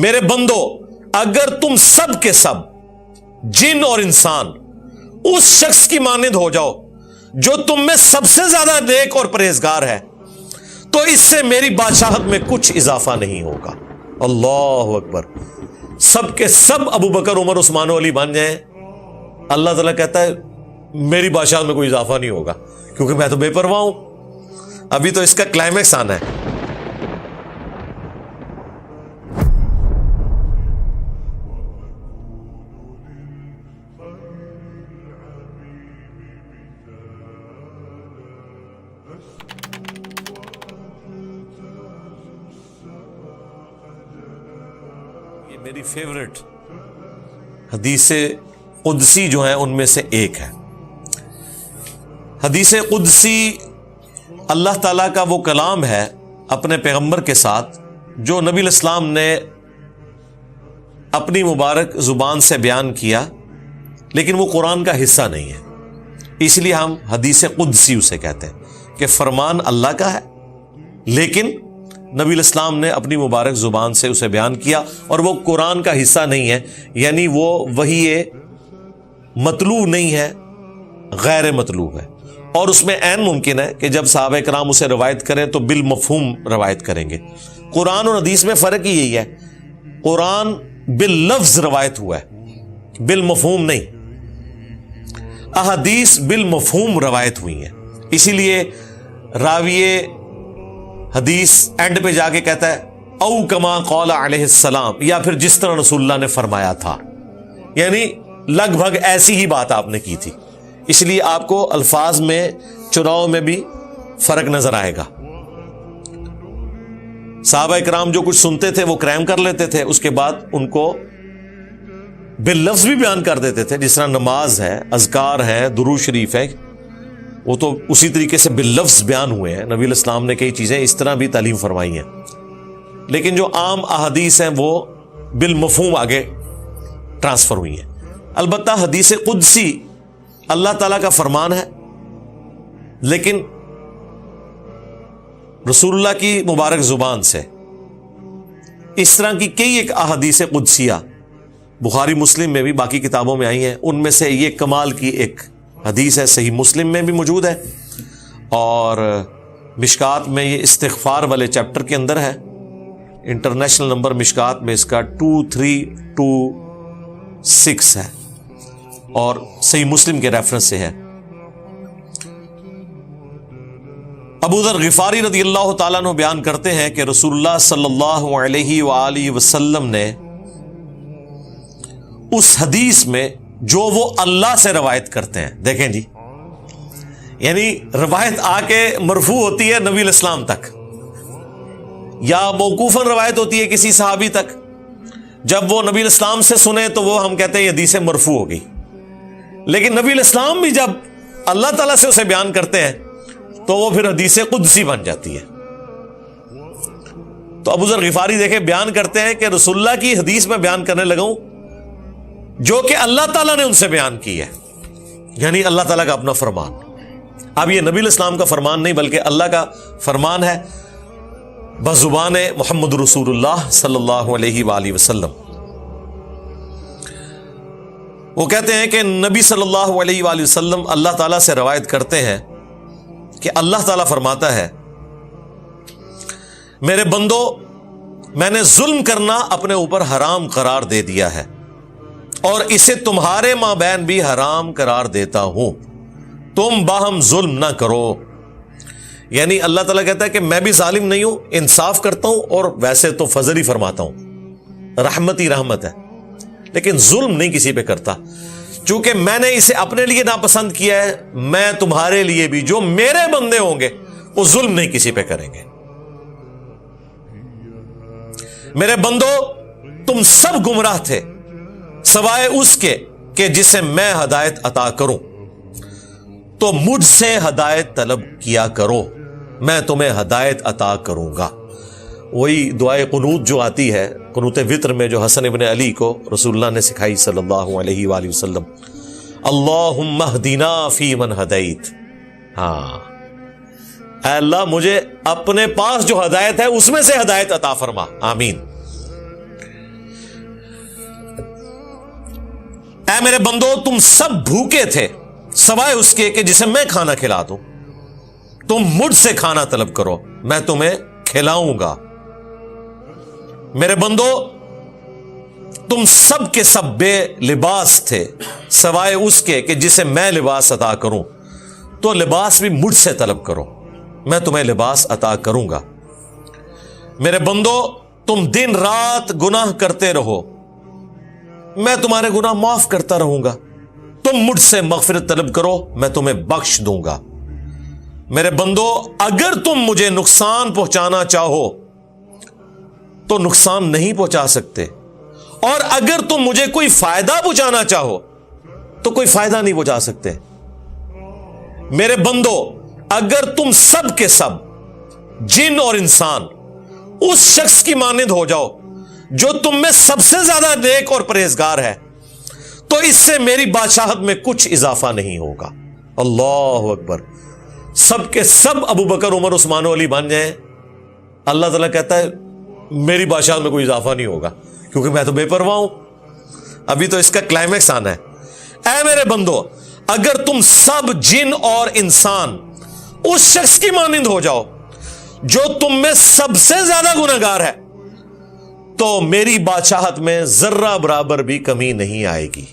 میرے بندو اگر تم سب کے سب جن اور انسان اس شخص کی مانند ہو جاؤ جو تم میں سب سے زیادہ نیک اور پرہیزگار ہے تو اس سے میری بادشاہت میں کچھ اضافہ نہیں ہوگا. اللہ اکبر. سب کے سب ابو بکر عمر عثمان و علی بن جائیں, اللہ تعالیٰ کہتا ہے میری بادشاہت میں کوئی اضافہ نہیں ہوگا کیونکہ میں تو بے پرواہ ہوں. ابھی تو اس کا کلائمیکس آنا ہے. یہ میری فیورٹ حدیث قدسی جو ہیں ان میں سے ایک ہے. حدیث قدسی اللہ تعالیٰ کا وہ کلام ہے اپنے پیغمبر کے ساتھ جو نبی الاسلام نے اپنی مبارک زبان سے بیان کیا, لیکن وہ قرآن کا حصہ نہیں ہے. اس لیے ہم حدیث قدسی اسے کہتے ہیں کہ فرمان اللہ کا ہے لیکن نبی الاسلام نے اپنی مبارک زبان سے اسے بیان کیا اور وہ قرآن کا حصہ نہیں ہے, یعنی وہ وحی مطلوب نہیں ہے, غیر مطلوب ہے. اور اس میں عین ممکن ہے کہ جب صحابہ کرام اسے روایت کریں تو بالمفہوم روایت کریں گے. قرآن اور حدیث میں فرق ہی یہی ہے, قرآن باللفظ روایت ہوا ہے, بالمفہوم نہیں. احادیث بالمفہوم روایت ہوئی ہیں. اسی لیے راوی حدیث اینڈ پہ جا کے کہتا ہے او کما قال علیہ السلام, یا پھر جس طرح رسول اللہ نے فرمایا تھا, یعنی لگ بھگ ایسی ہی بات آپ نے کی تھی. اس لیے آپ کو الفاظ میں چناؤ میں بھی فرق نظر آئے گا. صحابہ کرام جو کچھ سنتے تھے وہ کریم کر لیتے تھے, اس کے بعد ان کو باللفظ بھی بیان کر دیتے تھے. جس طرح نماز ہے, اذکار ہے, درود شریف ہے, وہ تو اسی طریقے سے باللفظ بیان ہوئے ہیں. نبی الاسلام نے کئی چیزیں اس طرح بھی تعلیم فرمائی ہیں, لیکن جو عام احادیث ہیں وہ بالمفہوم آگے ٹرانسفر ہوئی ہیں. البتہ حدیث قدسی اللہ تعالیٰ کا فرمان ہے, لیکن رسول اللہ کی مبارک زبان سے. اس طرح کی کئی ایک احادیث قدسیہ بخاری مسلم میں بھی باقی کتابوں میں آئی ہیں. ان میں سے یہ کمال کی ایک حدیث ہے, صحیح مسلم میں بھی موجود ہے اور مشکات میں یہ استغفار والے چیپٹر کے اندر ہے. انٹرنیشنل نمبر مشکات میں اس کا 2326 ہے اور صحیح مسلم کے ریفرنس سے ہے. ابو ذر غفاری رضی اللہ تعالیٰ عنہ بیان کرتے ہیں کہ رسول اللہ صلی اللہ علیہ وآلہ وسلم نے اس حدیث میں جو وہ اللہ سے روایت کرتے ہیں, دیکھیں جی, یعنی روایت آ کے مرفوع ہوتی ہے نبی الاسلام تک یا موقوفاً روایت ہوتی ہے کسی صحابی تک. جب وہ نبی الاسلام سے سنے تو وہ ہم کہتے ہیں یہ حدیث مرفوع ہو گئی, لیکن نبی الاسلام بھی جب اللہ تعالیٰ سے اسے بیان کرتے ہیں تو وہ پھر حدیث قدسی بن جاتی ہے. تو ابو ذر غفاری دیکھیں بیان کرتے ہیں کہ رسول اللہ کی حدیث میں بیان کرنے لگا ہوں جو کہ اللہ تعالیٰ نے ان سے بیان کی ہے, یعنی اللہ تعالیٰ کا اپنا فرمان. اب یہ نبی الاسلام کا فرمان نہیں بلکہ اللہ کا فرمان ہے بزبان محمد رسول اللہ صلی اللہ علیہ وآلہ وسلم. وہ کہتے ہیں کہ نبی صلی اللہ علیہ وآلہ وسلم اللہ تعالیٰ سے روایت کرتے ہیں کہ اللہ تعالیٰ فرماتا ہے میرے بندو میں نے ظلم کرنا اپنے اوپر حرام قرار دے دیا ہے اور اسے تمہارے مابین بھی حرام قرار دیتا ہوں, تم باہم ظلم نہ کرو. یعنی اللہ تعالیٰ کہتا ہے کہ میں بھی ظالم نہیں ہوں, انصاف کرتا ہوں اور ویسے تو فضل ہی فرماتا ہوں, رحمت ہی رحمت ہے, لیکن ظلم نہیں کسی پہ کرتا. چونکہ میں نے اسے اپنے لیے ناپسند کیا ہے, میں تمہارے لیے بھی جو میرے بندے ہوں گے وہ ظلم نہیں کسی پہ کریں گے. میرے بندو تم سب گمراہ تھے سوائے اس کے کہ جسے میں ہدایت عطا کروں, تو مجھ سے ہدایت طلب کیا کرو, میں تمہیں ہدایت عطا کروں گا. وہی دعائے قنوت جو آتی ہے قنوت وطر میں جو حسن ابن علی کو رسول اللہ نے سکھائی صلی اللہ علیہ وآلہ وسلم, اللہم اہدنا فی من ہدیت. ہاں اے اللہ مجھے اپنے پاس جو ہدایت ہے اس میں سے ہدایت عطا فرما, آمین. اے میرے بندو تم سب بھوکے تھے سوائے اس کے کہ جسے میں کھانا کھلا دوں، تم مجھ سے کھانا طلب کرو میں تمہیں کھلاؤں گا۔ میرے بندو تم سب کے سب بے لباس تھے سوائے اس کے کہ جسے میں لباس عطا کروں، تو لباس بھی مجھ سے طلب کرو میں تمہیں لباس عطا کروں گا۔ میرے بندو تم دن رات گناہ کرتے رہو میں تمہارے گناہ معاف کرتا رہوں گا، تم مجھ سے مغفرت طلب کرو میں تمہیں بخش دوں گا۔ میرے بندو اگر تم مجھے نقصان پہنچانا چاہو تو نقصان نہیں پہنچا سکتے، اور اگر تم مجھے کوئی فائدہ پہنچانا چاہو تو کوئی فائدہ نہیں پہنچا سکتے۔ میرے بندو اگر تم سب کے سب جن اور انسان اس شخص کی مانند ہو جاؤ جو تم میں سب سے زیادہ نیک اور پرہیزگار ہے تو اس سے میری بادشاہت میں کچھ اضافہ نہیں ہوگا۔ اللہ اکبر۔ سب کے سب ابو بکر عمر عثمان و علی بن جائیں، اللہ تعالیٰ کہتا ہے میری بادشاہت میں کوئی اضافہ نہیں ہوگا کیونکہ میں تو بے پرواہ ہوں۔ ابھی تو اس کا کلائمیکس آنا ہے۔ اے میرے بندو اگر تم سب جن اور انسان اس شخص کی مانند ہو جاؤ جو تم میں سب سے زیادہ گنہگار ہے تو میری بادشاہت میں ذرہ برابر بھی کمی نہیں آئے گی۔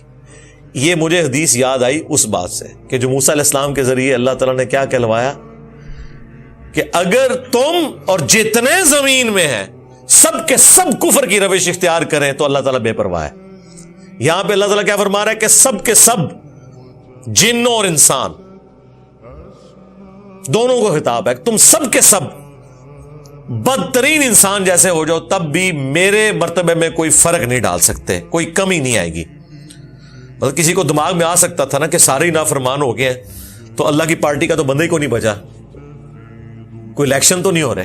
یہ مجھے حدیث یاد آئی اس بات سے کہ جو موسیٰ علیہ السلام کے ذریعے اللہ تعالیٰ نے کیا کہلوایا کہ اگر تم اور جتنے زمین میں ہیں سب کے سب کفر کی روش اختیار کریں تو اللہ تعالیٰ بے پرواہ ہے۔ یہاں پہ اللہ تعالیٰ کیا فرما رہا ہے کہ سب کے سب جن اور انسان دونوں کو خطاب ہے، تم سب کے سب بدترین انسان جیسے ہو جاؤ تب بھی میرے مرتبے میں کوئی فرق نہیں ڈال سکتے، کوئی کمی نہیں آئے گی۔ مطلب کسی کو دماغ میں آ سکتا تھا نا کہ سارے ہی نافرمان ہو گئے ہیں تو اللہ کی پارٹی کا تو بندہ ہی کو نہیں بچا، کوئی الیکشن تو نہیں ہو رہے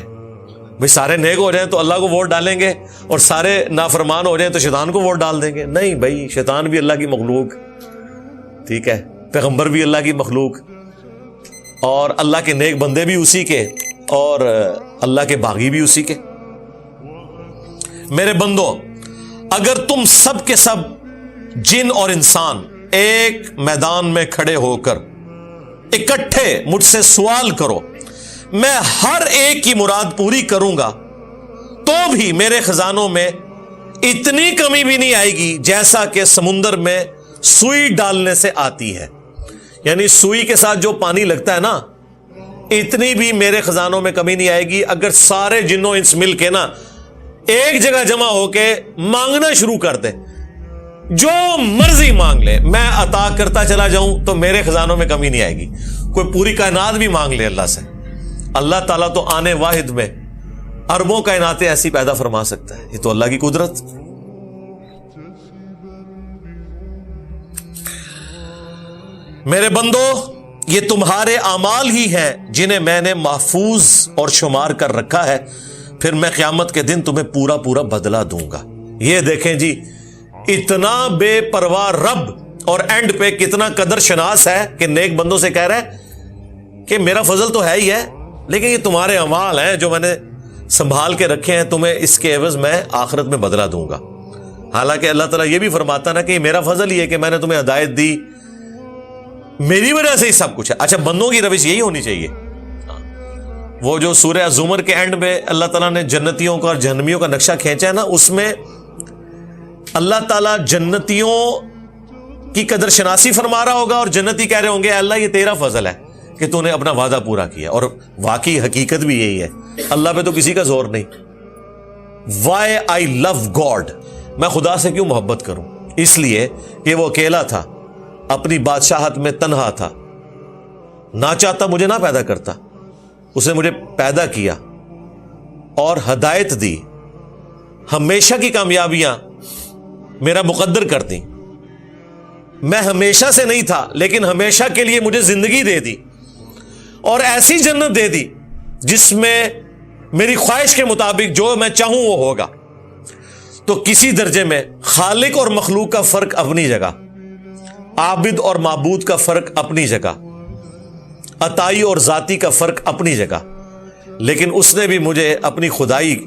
بھئی سارے نیک ہو جائیں تو اللہ کو ووٹ ڈالیں گے اور سارے نافرمان ہو جائیں تو شیطان کو ووٹ ڈال دیں گے۔ نہیں بھائی، شیطان بھی اللہ کی مخلوق، ٹھیک ہے، پیغمبر بھی اللہ کی مخلوق، اور اللہ کے نیک بندے بھی اسی کے اور اللہ کے باغی بھی اسی کے۔ میرے بندو اگر تم سب کے سب جن اور انسان ایک میدان میں کھڑے ہو کر اکٹھے مجھ سے سوال کرو میں ہر ایک کی مراد پوری کروں گا تو بھی میرے خزانوں میں اتنی کمی بھی نہیں آئے گی جیسا کہ سمندر میں سوئی ڈالنے سے آتی ہے۔ یعنی سوئی کے ساتھ جو پانی لگتا ہے نا، اتنی بھی میرے خزانوں میں کمی نہیں آئے گی اگر سارے جنوں انس مل کے نا ایک جگہ جمع ہو کے مانگنا شروع کر دیں، جو مرضی مانگ لے میں عطا کرتا چلا جاؤں تو میرے خزانوں میں کمی نہیں آئے گی۔ کوئی پوری کائنات بھی مانگ لے اللہ سے، اللہ تعالیٰ تو آنے واحد میں اربوں کائناتیں ایسی پیدا فرما سکتا ہے، یہ تو اللہ کی قدرت۔ میرے بندو یہ تمہارے اعمال ہی ہیں جنہیں میں نے محفوظ اور شمار کر رکھا ہے، پھر میں قیامت کے دن تمہیں پورا پورا بدلہ دوں گا۔ یہ دیکھیں جی، اتنا بے پرواہ رب اور اینڈ پہ کتنا قدر شناس ہے کہ نیک بندوں سے کہہ رہا ہے کہ میرا فضل تو ہے ہی ہے لیکن یہ تمہارے اعمال ہیں جو میں نے سنبھال کے رکھے ہیں، تمہیں اس کے عوض میں آخرت میں بدلہ دوں گا۔ حالانکہ اللہ تعالیٰ یہ بھی فرماتا نا کہ یہ میرا فضل ہی ہے کہ میں نے تمہیں ہدایت دی، میری وجہ سے ہی سب کچھ ہے۔ اچھا، بندوں کی روش یہی ہونی چاہیے۔ وہ جو سورہ زمر کے اینڈ میں اللہ تعالیٰ نے جنتیوں کا اور جہنمیوں کا نقشہ کھینچا ہے نا، اس میں اللہ تعالیٰ جنتیوں کی قدر شناسی فرما رہا ہوگا اور جنتی کہہ رہے ہوں گے اللہ یہ تیرا فضل ہے کہ تو نے اپنا وعدہ پورا کیا، اور واقعی حقیقت بھی یہی ہے، اللہ پہ تو کسی کا زور نہیں۔ وائی آئی لو گاڈ، میں خدا سے کیوں محبت کروں؟ اس لیے کہ وہ اکیلا تھا، اپنی بادشاہت میں تنہا تھا، نہ چاہتا مجھے نہ پیدا کرتا، اسے مجھے پیدا کیا اور ہدایت دی، ہمیشہ کی کامیابیاں میرا مقدر کر دی۔ میں ہمیشہ سے نہیں تھا لیکن ہمیشہ کے لیے مجھے زندگی دے دی اور ایسی جنت دے دی جس میں میری خواہش کے مطابق جو میں چاہوں وہ ہوگا۔ تو کسی درجے میں خالق اور مخلوق کا فرق اپنی جگہ، عابد اور معبود کا فرق اپنی جگہ، عطائی اور ذاتی کا فرق اپنی جگہ، لیکن اس نے بھی مجھے اپنی خدائی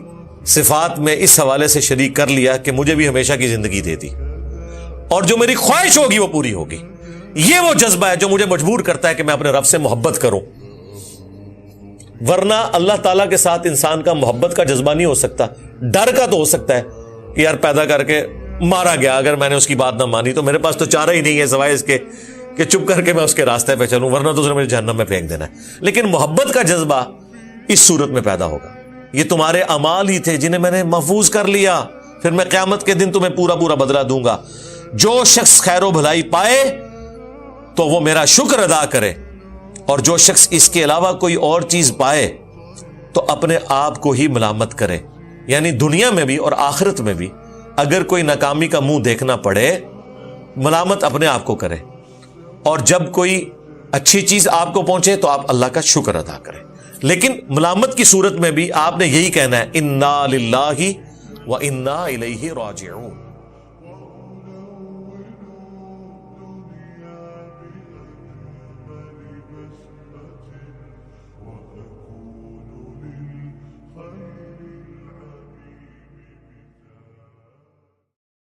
صفات میں اس حوالے سے شریک کر لیا کہ مجھے بھی ہمیشہ کی زندگی دے دی اور جو میری خواہش ہوگی وہ پوری ہوگی. یہ وہ جذبہ ہے جو مجھے مجبور کرتا ہے کہ میں اپنے رب سے محبت کروں. ورنہ اللہ تعالیٰ کے ساتھ انسان کا محبت کا جذبہ نہیں ہو سکتا. ڈر کا تو ہو سکتا ہے کہ یار پیدا کر کے مارا گیا, اگر میں نے اس کی بات نہ مانی تو میرے پاس تو چارہ ہی نہیں ہے سوائے اس کے کہ چپ کر کے میں اس کے راستے پہ چلوں, ورنہ تو اس نے مجھے جہنم میں پھینک دینا ہے. لیکن محبت کا جذبہ اس صورت میں پیدا ہوگا. یہ تمہارے اعمال ہی تھے جنہیں میں نے محفوظ کر لیا, پھر میں قیامت کے دن تمہیں پورا پورا بدلہ دوں گا. جو شخص خیر و بھلائی پائے تو وہ میرا شکر ادا کرے, اور جو شخص اس کے علاوہ کوئی اور چیز پائے تو اپنے آپ کو ہی ملامت کرے. یعنی دنیا میں بھی اور آخرت میں بھی اگر کوئی ناکامی کا منہ دیکھنا پڑے, ملامت اپنے آپ کو کرے, اور جب کوئی اچھی چیز آپ کو پہنچے تو آپ اللہ کا شکر ادا کریں. لیکن ملامت کی صورت میں بھی آپ نے یہی کہنا ہے انا للہ و انا الیہ راجعون.